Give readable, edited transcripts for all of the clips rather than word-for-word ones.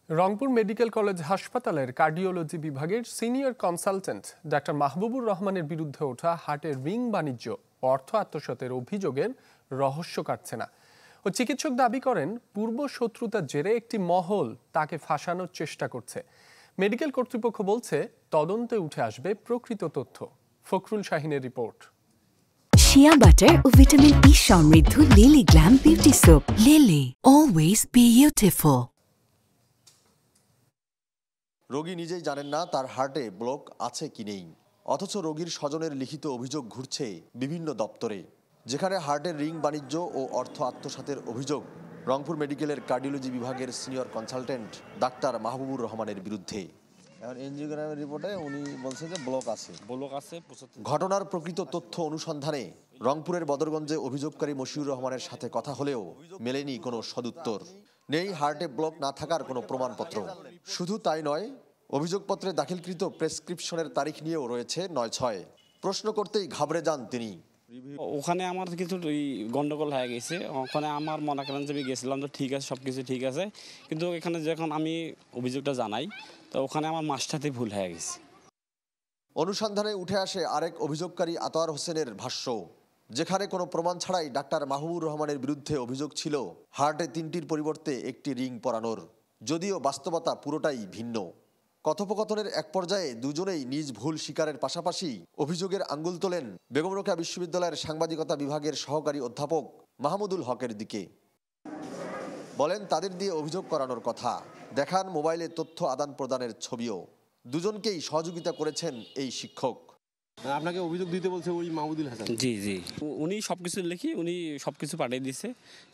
Rangpur medical college হাসপাতালের cardiology বিভাগের senior consultant doctor Mahbubur রহমানের বিরুদ্ধে ওঠা হার্টের রিং বাণিজ্য ও অর্থ আত্মসাতের অভিযোগের রহস্য কাটছে না। ও চিকিৎসক দাবি করেন পূর্ব শত্রুতার জেরে একটি মহল তাকে ফাঁসানোর চেষ্টা করছে। মেডিকেল কর্তৃপক্ষ বলছে তদন্তে উঠে আসবে প্রকৃত তথ্য। ফখরুল শাহিনের রিপোর্ট। শিয়া বাটার ও ভিটামিন ই সমৃদ্ধ lily glam beauty soap. Lily, always beautiful. রোগী নিজেই জানেন না তার হার্টে ব্লক আছে কি নেই, অথচ রোগীর স্বজনের লিখিত অভিযোগ ঘুরছে বিভিন্ন দপ্তরে, যেখানে হার্টের রিং বাণিজ্য ও অর্থ আত্মসাতের অভিযোগ রংপুর মেডিকেলের কার্ডিওলজি বিভাগের সিনিয়র কনসালটেন্ট ডাক্তার মাহবুবুর রহমানের বিরুদ্ধে। এখন এনজিওগ্রামের রিপোর্টে উনি বলছে যে ব্লক আছে। ঘটনার প্রকৃত তথ্য অনুসন্ধানে রংপুরের বদরগঞ্জে অভিযোগকারী মশিউর রহমানের সাথে কথা হলেও মেলেনি কোনো সদুত্তর। নেই হার্টে ব্লক না থাকার কোনো প্রমাণপত্র। শুধু তাই নয়, অভিযোগপত্রে দাখিলকৃত প্রেসক্রিপশনের তারিখ নিয়েও রয়েছে ৯/৬। প্রশ্ন করতেই ঘাবড়ে যান তিনি। ওখানে আমার কিছু গন্ডগোল হয়ে গেছে। ওখানে আমার মনে করেন যে আমি গেছিলাম তো ঠিক আছে, সব কিছু ঠিক আছে, কিন্তু এখানে যখন আমি অভিযোগটা জানাই তো ওখানে আমার মাসটাতে ভুল হয়ে গেছে। অনুসন্ধানে উঠে আসে আরেক অভিযোগকারী আতোয়ার হোসেনের ভাষ্য, যেখানে কোনো প্রমাণ ছাড়াই ডাক্তার মাহবুবুর রহমানের বিরুদ্ধে অভিযোগ ছিল হার্টে ৩টির পরিবর্তে একটি রিং পরানোর, যদিও বাস্তবতা পুরোটাই ভিন্ন। কথোপকথনের এক পর্যায়ে দুজনেই নিজ ভুল স্বীকারের পাশাপাশি অভিযোগের আঙ্গুল তোলেন বেগম রোকেয়া বিশ্ববিদ্যালয়ের সাংবাদিকতা বিভাগের সহকারী অধ্যাপক মাহমুদুল হকের দিকে। বলেন তাদের দিয়ে অভিযোগ করানোর কথা, দেখান মোবাইলে তথ্য আদান প্রদানের ছবিও। দুজনকেই সহযোগিতা করেছেন এই শিক্ষক। আপনাকে অভিযোগ দিতে বলছে ওই মাহমুদুল হাসান? জি জি, উনি সবকিছু লিখি উনি সবকিছু পাঠিয়ে দিচ্ছে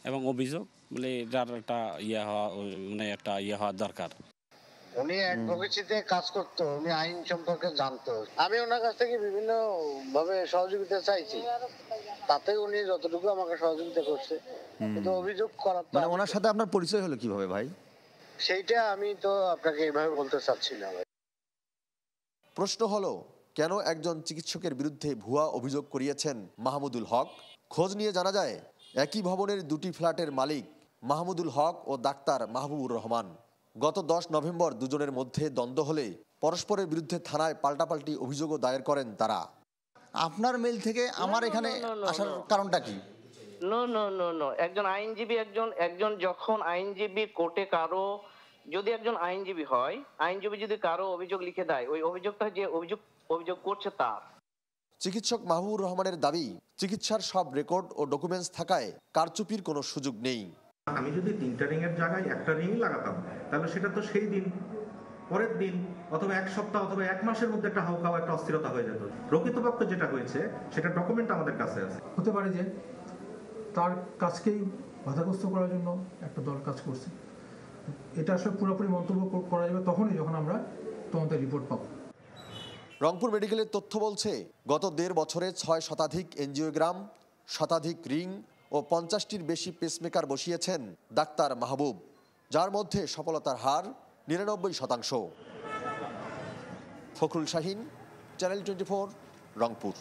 এবং অভিযোগ বলে এটার একটা ইয়ে হওয়া দরকার। উনি অ্যাডভোকেসিতে কাজ করতো, উনি আইন সম্পর্কে জানতো। আমি ওনার কাছ থেকে বিভিন্ন ভাবে সহযোগিতা চাইছি, তাতে উনি যতটুকু আমাকে সহযোগিতা করছে। কিন্তু অভিযোগ করার মানে ওনার সাথে আপনার পরিচয় হলো কিভাবে ভাই? সেইটা আমি তো আপনাকে এইভাবে বলতে চাচ্ছি না ভাই। প্রশ্ন হলো, কেন একজন চিকিৎসকের বিরুদ্ধে ভুয়া অভিযোগ করিয়েছেন মাহমুদুল হক? খোঁজ নিয়ে জানা যায় একই ভবনের দুটি ফ্ল্যাটের মালিক মাহমুদুল হক ও ডাক্তার মাহবুবুর রহমান। গত 10 নভেম্বর দুজনের মধ্যে দ্বন্দ্ব হলে পরস্পরের বিরুদ্ধে থানায় পাল্টাপাল্টি অভিযোগও দায়ের করেন তারা। আপনার মেল থেকে আমার এখানে আসার কারণটা কি? নো, একজন আইনজীবী একজন যখন আইনজীবী কোর্টে কারো যদি একজন আইনজীবী হয়, আইনজীবী যদি কারো অভিযোগ লিখে দেয়, ওই অভিযোগটা যে অভিযোগ করছে তার। চিকিৎসক মাহবুবুর রহমানের দাবি, চিকিৎসার সব রেকর্ড ও ডকুমেন্টস থাকায় কারচুপির কোনো সুযোগ নেই। আমি যদি 3টা রিংয়ের জায়গায় একটা রিং লাগাতাম, তাহলে সেটা তো সেই দিন, পরের দিন, অথবা 1 সপ্তাহ অথবা 1 মাসের মধ্যে একটা হাউকাও একটা অস্থিরতা হয়ে যেত। প্রকৃতপক্ষ যেটা হয়েছে সেটা ডকুমেন্ট আমাদের কাছে আছে। হতে পারে যে তার কাজকেই বাধাগ্রস্ত করার জন্য একটা দল কাজ করছে। এটা আসলে পুরোপুরি মন্তব্য করা যাবে তখনই যখন আমরা তোমাদের রিপোর্ট পাবো। রংপুর মেডিকেলের তথ্য বলছে গত 1.5 বছরে 6 শতাধিক এনজিওগ্রাম, শতাধিক রিং ও 50টির বেশি পেসমেকার বসিয়েছেন ডাক্তার মাহবুব, যার মধ্যে সফলতার হার 99%। ফখরুল শাহিন, চ্যানেল 24, রংপুর।